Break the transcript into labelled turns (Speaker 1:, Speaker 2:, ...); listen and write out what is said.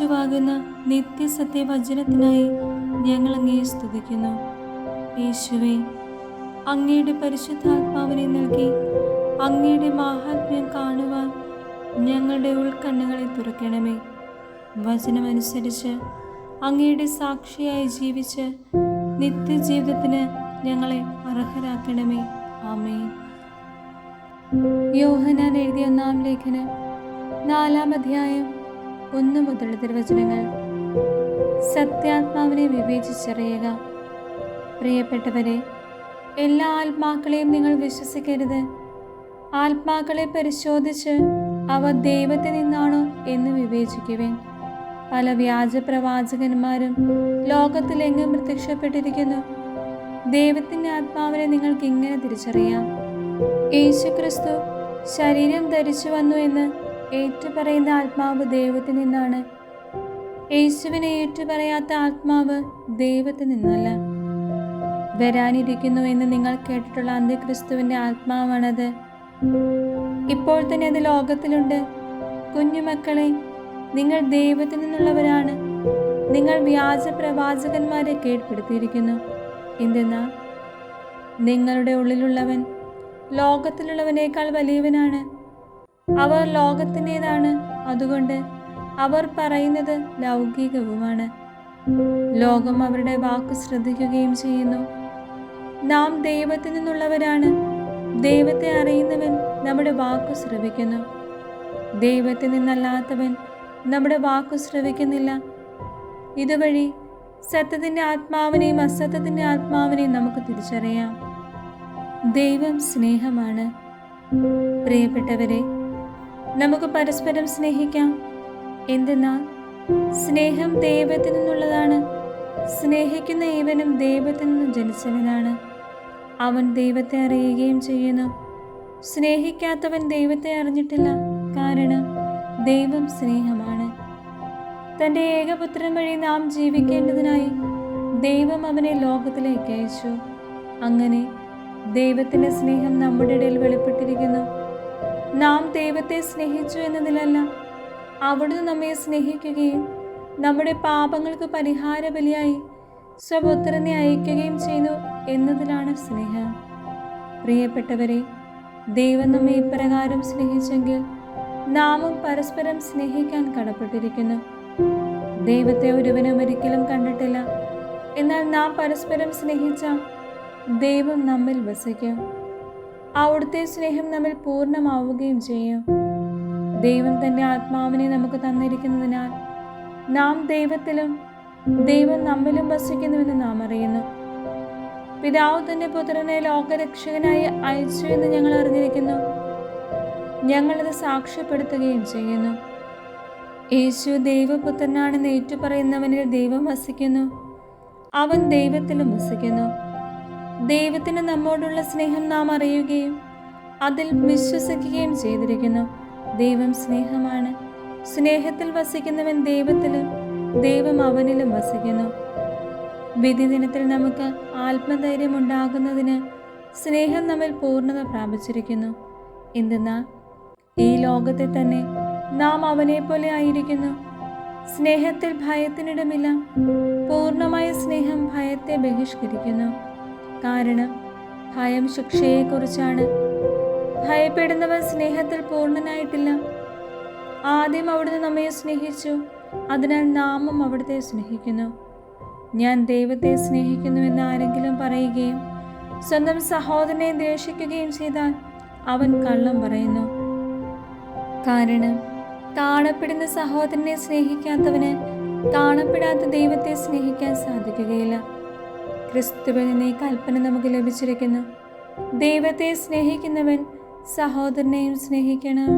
Speaker 1: യേശുവാകുന്ന നിത്യസത്യവചനത്തിനായി ഞങ്ങൾ അങ്ങയെ സ്തുതിക്കുന്നു. യേശുവേ, അങ്ങയുടെ പരിശുദ്ധാത്മാവിനെ നൽകി അങ്ങയുടെ മാഹാത്മ്യം കാണുവാൻ ഞങ്ങളുടെ ഉൾക്കണ്ണുകളെ തുറക്കണമേ. വചനമനുസരിച്ച് അങ്ങയുടെ സാക്ഷിയായി ജീവിച്ച് നിത്യജീവിതത്തിന് ഞങ്ങളെ അർഹരാക്കണമേ. ആമേൻ. യോഹന്നാൻ എഴുതിയ 1-ാം ലേഖനം 4-ാം അധ്യായം 1 മുതൽ തിരുവചനങ്ങൾ. സത്യാത്മാവിനെ വിവേചിച്ചറിയുക. പ്രിയപ്പെട്ടവരെ, എല്ലാ ആത്മാക്കളെയും നിങ്ങൾ വിശ്വസിക്കരുത്. ആത്മാക്കളെ പരിശോധിച്ച് അവ ദൈവത്തിൽ നിന്നാണോ എന്ന് വിവേചിക്കുവിൻ. പല വ്യാജ പ്രവാചകന്മാരും ലോകത്തിലെങ്ങും പ്രത്യക്ഷപ്പെട്ടിരിക്കുന്നു. ദൈവത്തിൻ്റെ ആത്മാവിനെ നിങ്ങൾക്ക് ഇങ്ങനെ തിരിച്ചറിയാം. യേശുക്രിസ്തു ശരീരം ധരിച്ചു വന്നു എന്ന് ഏറ്റുപറയുന്ന ആത്മാവ് ദൈവത്തിൽ നിന്നാണ്. യേശുവിനെ ഏറ്റുപറയാത്ത ആത്മാവ് ദൈവത്തിൽ നിന്നല്ല. വരാനിരിക്കുന്നു എന്ന് നിങ്ങൾ കേട്ടിട്ടുള്ള അന്ത്യക്രിസ്തുവിൻ്റെ ആത്മാവാണത്. ഇപ്പോൾ തന്നെ അത് ലോകത്തിലുണ്ട്. കുഞ്ഞുമക്കളെ, നിങ്ങൾ ദൈവത്തിൽ നിന്നുള്ളവരാണ്. നിങ്ങൾ വ്യാജ പ്രവാചകന്മാരെ കീഴ്പ്പെടുത്തിയിരിക്കുന്നു. എന്തെന്നാൽ നിങ്ങളുടെ ഉള്ളിലുള്ളവൻ ലോകത്തിലുള്ളവനേക്കാൾ വലിയവനാണ്. അവർ ലോകത്തിൻ്റെതാണ്, അതുകൊണ്ട് അവർ പറയുന്നത് ലൗകികവുമാണ്. ലോകം അവരുടെ വാക്ക് ശ്രദ്ധിക്കുകയും ചെയ്യുന്നു. നാം ദൈവത്തിൽ നിന്നുള്ളവരാണ്. ദൈവത്തെ അറിയുന്നവൻ നമ്മുടെ വാക്കു ശ്രവിക്കുന്നു. ദൈവത്തിൽ നിന്നല്ലാത്തവൻ നമ്മുടെ വാക്കു ശ്രവിക്കുന്നില്ല. ഇതുവഴി സത്യത്തിൻ്റെ ആത്മാവിനെയും അസത്യത്തിൻ്റെ ആത്മാവിനെയും നമുക്ക് തിരിച്ചറിയാം. ദൈവം സ്നേഹമാണ്. പ്രിയപ്പെട്ടവരെ, നമുക്ക് പരസ്പരം സ്നേഹിക്കാം. എന്തെന്നാൽ സ്നേഹം ദൈവത്തിൽ നിന്നുള്ളതാണ്. സ്നേഹിക്കുന്ന ഏവനും ദൈവത്തിൽ നിന്നും ജനിച്ചവനാണ്. അവൻ ദൈവത്തെ അറിയുകയും ചെയ്യുന്നു. സ്നേഹിക്കാത്തവൻ ദൈവത്തെ അറിഞ്ഞിട്ടില്ല, കാരണം ദൈവം സ്നേഹമാണ്. തൻ്റെ ഏകപുത്രൻ വഴി നാം ജീവിക്കേണ്ടതിനായി ദൈവം അവനെ ലോകത്തിലേക്ക് അയച്ചു. അങ്ങനെ ദൈവത്തിൻ്റെ സ്നേഹം നമ്മുടെ ഇടയിൽ വെളിപ്പെട്ടിരിക്കുന്നു. നാം ദൈവത്തെ സ്നേഹിച്ചു എന്നതിലല്ല, അവിടുന്ന് നമ്മെ സ്നേഹിക്കുകയും നമ്മുടെ പാപങ്ങൾക്ക് പരിഹാര ബലിയായി സ്വപുത്രനെ അയക്കുകയും ചെയ്തു എന്നതിലാണ് സ്നേഹം. പ്രിയപ്പെട്ടവരെ, ദൈവം നമ്മെ ഇപ്രകാരം സ്നേഹിച്ചെങ്കിൽ നാമും പരസ്പരം സ്നേഹിക്കാൻ കടപ്പെട്ടിരിക്കുന്നു. ദൈവത്തെ ഒരുവനും ഒരിക്കലും കണ്ടിട്ടില്ല. എന്നാൽ നാം പരസ്പരം സ്നേഹിച്ചാൽ ദൈവം നമ്മിൽ വസിക്കും. അവിടുത്തെ സ്നേഹം നമ്മിൽ പൂർണ്ണമാവുകയും ചെയ്യും. ദൈവം തൻ്റെ ആത്മാവിനെ നമുക്ക് തന്നിരിക്കുന്നതിനാൽ നാം ദൈവത്തിലും ദൈവം നമ്മിലും വസിക്കുന്നുവെന്ന് നാം അറിയുന്നു. പിതാവ് തൻ്റെ പുത്രനെ ലോകരക്ഷകനായി അയച്ചു എന്ന് ഞങ്ങൾ അറിഞ്ഞിരിക്കുന്നു. ഞങ്ങളത് സാക്ഷ്യപ്പെടുത്തുകയും ചെയ്യുന്നു. യേശു ദൈവപുത്രനാണെന്ന് ഏറ്റുപറയുന്നവനിൽ ദൈവം വസിക്കുന്നു. അവൻ ദൈവത്തിലും വസിക്കുന്നു. ദൈവത്തിന് നമ്മോടുള്ള സ്നേഹം നാം അറിയുകയും അതിൽ വിശ്വസിക്കുകയും ചെയ്തിരിക്കുന്നു. ദൈവം സ്നേഹമാണ്. സ്നേഹത്തിൽ വസിക്കുന്നവൻ ദൈവത്തിലും ദൈവം അവനിലും വസിക്കുന്നു. വിധി ദിനത്തിൽ നമുക്ക് ആത്മധൈര്യം ഉണ്ടാകുന്നതിന് സ്നേഹം നമ്മിൽ പൂർണ്ണത പ്രാപിച്ചിരിക്കുന്നു. എന്തെന്നാൽ ഈ ലോകത്തിൽ തന്നെ നാം അവനെ പോലെ ആയിരിക്കുന്നു. സ്നേഹത്തിൽ ഭയത്തിനിടമില്ല. പൂർണ്ണമായ സ്നേഹം ഭയത്തെ ബഹിഷ്കരിക്കുന്നു. കാരണം ഭയം ശിക്ഷയെക്കുറിച്ചാണ്. ഭയപ്പെടുന്നവൻ സ്നേഹത്തിൽ പൂർണ്ണനായിട്ടില്ല. ആദ്യം അവിടുന്ന് നമ്മെ സ്നേഹിച്ചു, അതിനാൽ നാമും അവിടുത്തെ സ്നേഹിക്കുന്നു. ഞാൻ ദൈവത്തെ സ്നേഹിക്കുന്നുവെന്ന് ആരെങ്കിലും പറയുകയും സ്വന്തം സഹോദരനെ ദ്വേഷിക്കുകയും ചെയ്താൽ അവൻ കള്ളം പറയുന്നു. കാരണം കാണപ്പെടുന്ന സഹോദരനെ സ്നേഹിക്കാത്തവന് കാണപ്പെടാത്ത ദൈവത്തെ സ്നേഹിക്കാൻ സാധിക്കുകയില്ല. ക്രിസ്തുവിൽ നിന്ന് ഈ കൽപ്പന നമുക്ക് ലഭിച്ചിരിക്കുന്നു: ദൈവത്തെ സ്നേഹിക്കുന്നവൻ സഹോദരനെയും സ്നേഹിക്കണം.